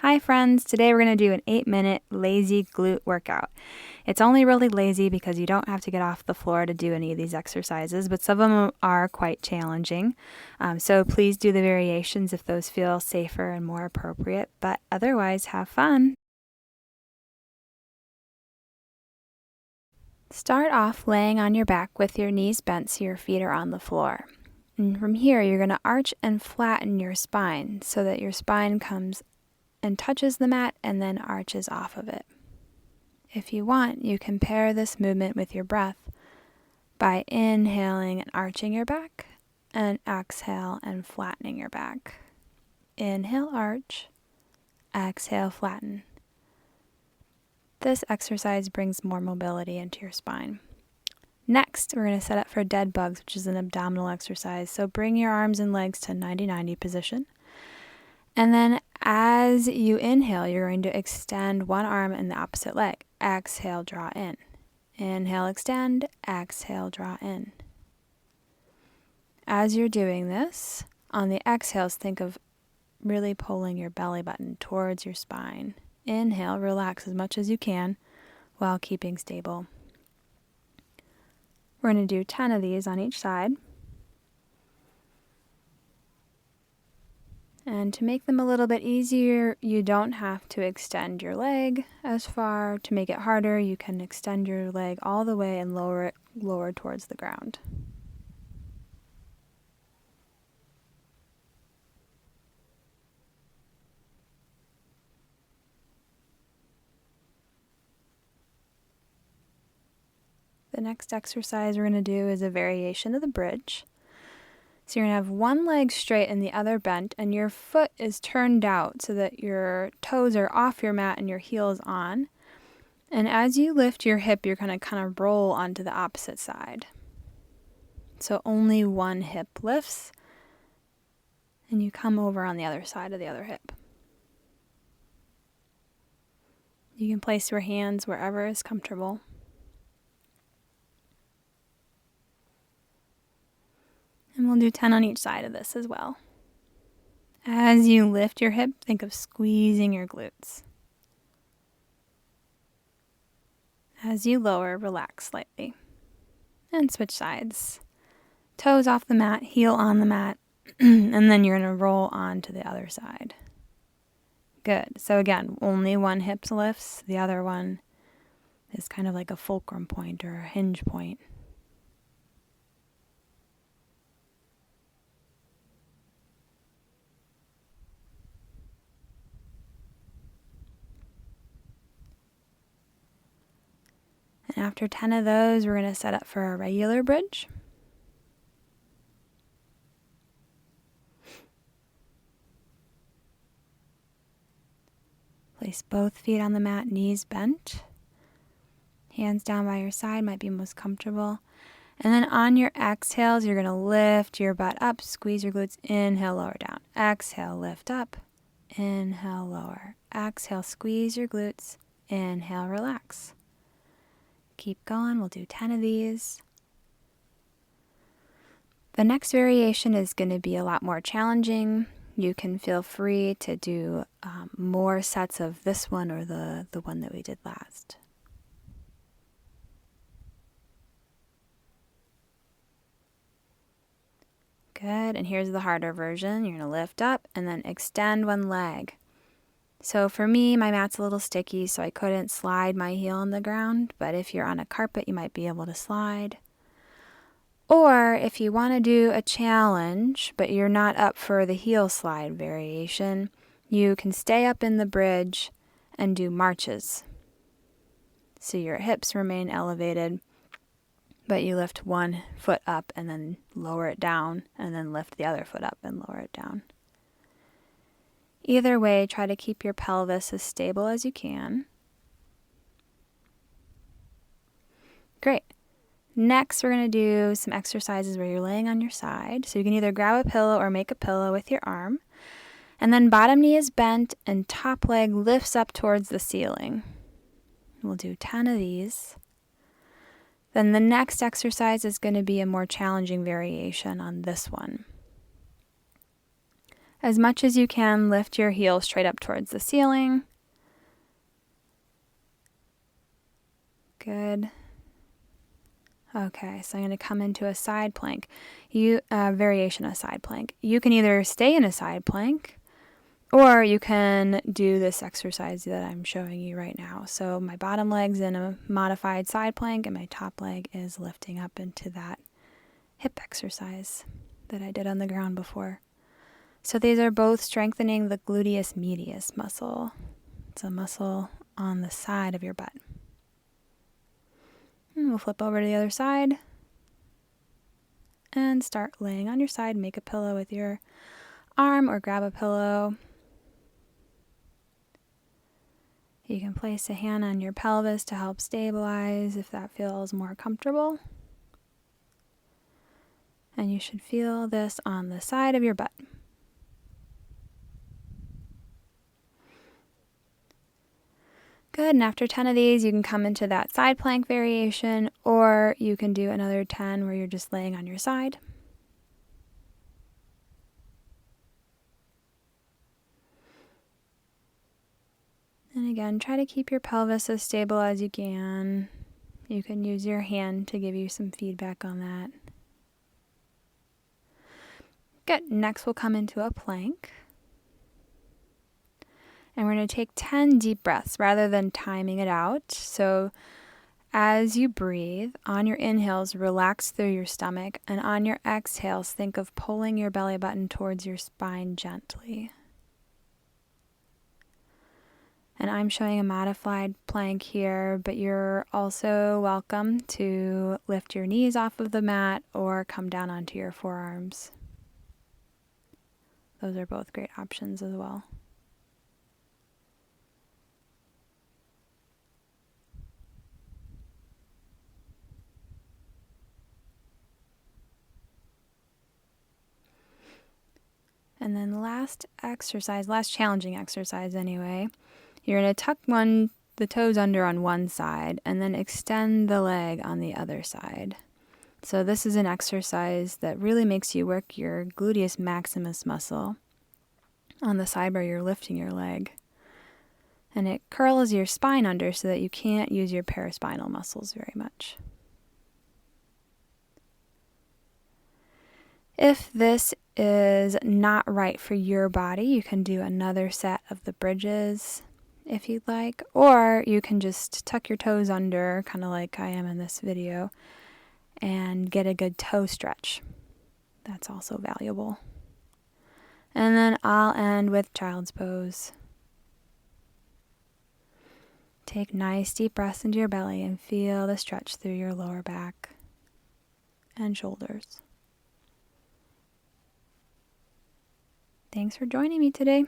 Hi friends, today we're going to do an 8-minute lazy glute workout. It's only really lazy because you don't have to get off the floor to do any of these exercises, but some of them are quite challenging. So please do the variations if those feel safer and more appropriate, but otherwise have fun. Start off laying on your back with your knees bent so your feet are on the floor. And from here, you're going to arch and flatten your spine so that your spine comes and touches the mat and then arches off of it. If you want, you can pair this movement with your breath by inhaling and arching your back and exhale and flattening your back. Inhale, arch, exhale, flatten. This exercise brings more mobility into your spine. Next, we're going to set up for dead bugs, which is an abdominal exercise. So bring your arms and legs to 90-90 position. And then as you inhale, you're going to extend one arm and the opposite leg. Exhale, draw in. Inhale, extend. Exhale, draw in. As you're doing this, on the exhales, think of really pulling your belly button towards your spine. Inhale, relax as much as you can while keeping stable. We're going to do 10 of these on each side. And to make them a little bit easier, you don't have to extend your leg as far. To make it harder, you can extend your leg all the way and lower it lower towards the ground. The next exercise we're going to do is a variation of the bridge. So you're going to have one leg straight and the other bent, and your foot is turned out so that your toes are off your mat and your heel is on. And as you lift your hip, you're going to kind of roll onto the opposite side. So only one hip lifts, and you come over on the other side of the other hip. You can place your hands wherever is comfortable. And we'll do 10 on each side of this as well. As you lift your hip, think of squeezing your glutes. As you lower, relax slightly. And switch sides. Toes off the mat, heel on the mat, and then you're going to roll on to the other side. Good. So again, only one hip lifts. The other one is kind of like a fulcrum point or a hinge point. And after 10 of those, we're going to set up for a regular bridge. Place both feet on the mat, knees bent. Hands down by your side might be most comfortable. And then on your exhales, you're going to lift your butt up, squeeze your glutes, inhale, lower down. Exhale, lift up, inhale, lower. Exhale, squeeze your glutes, inhale, relax. Keep going, we'll do 10 of these. The next variation is going to be a lot more challenging. You can feel free to do more sets of this one or the one that we did last. Good, and here's the harder version. You're going to lift up and then extend one leg. So for me, my mat's a little sticky, so I couldn't slide my heel on the ground, but if you're on a carpet, you might be able to slide. Or if you want to do a challenge, but you're not up for the heel slide variation, you can stay up in the bridge and do marches. So your hips remain elevated, but you lift one foot up and then lower it down, and then lift the other foot up and lower it down. Either way, try to keep your pelvis as stable as you can. Great. Next, we're going to do some exercises where you're laying on your side. So you can either grab a pillow or make a pillow with your arm. And then bottom knee is bent and top leg lifts up towards the ceiling. We'll do 10 of these. Then the next exercise is going to be a more challenging variation on this one. As much as you can, lift your heels straight up towards the ceiling. Good. Okay, so I'm going to come into a side plank. Variation of side plank. You can either stay in a side plank, or you can do this exercise that I'm showing you right now. So my bottom leg's in a modified side plank, and my top leg is lifting up into that hip exercise that I did on the ground before. So these are both strengthening the gluteus medius muscle. It's a muscle on the side of your butt. And we'll flip over to the other side and start laying on your side. Make a pillow with your arm or grab a pillow. You can place a hand on your pelvis to help stabilize if that feels more comfortable. And you should feel this on the side of your butt. Good, and after 10 of these, you can come into that side plank variation, or you can do another 10 where you're just laying on your side. And again, try to keep your pelvis as stable as you can. You can use your hand to give you some feedback on that. Good, next we'll come into a plank. And we're going to take 10 deep breaths rather than timing it out. So as you breathe, on your inhales, relax through your stomach. And on your exhales, think of pulling your belly button towards your spine gently. And I'm showing a modified plank here, but you're also welcome to lift your knees off of the mat or come down onto your forearms. Those are both great options as well. And then last challenging exercise anyway, you're going to tuck the toes under on one side and then extend the leg on the other side. So this is an exercise that really makes you work your gluteus maximus muscle on the side where you're lifting your leg. And it curls your spine under so that you can't use your paraspinal muscles very much. If this is not right for your body, you can do another set of the bridges if you'd like, or you can just tuck your toes under, kind of like I am in this video, and get a good toe stretch. That's also valuable. And then I'll end with child's pose. Take nice deep breaths into your belly and feel the stretch through your lower back and shoulders. Thanks for joining me today.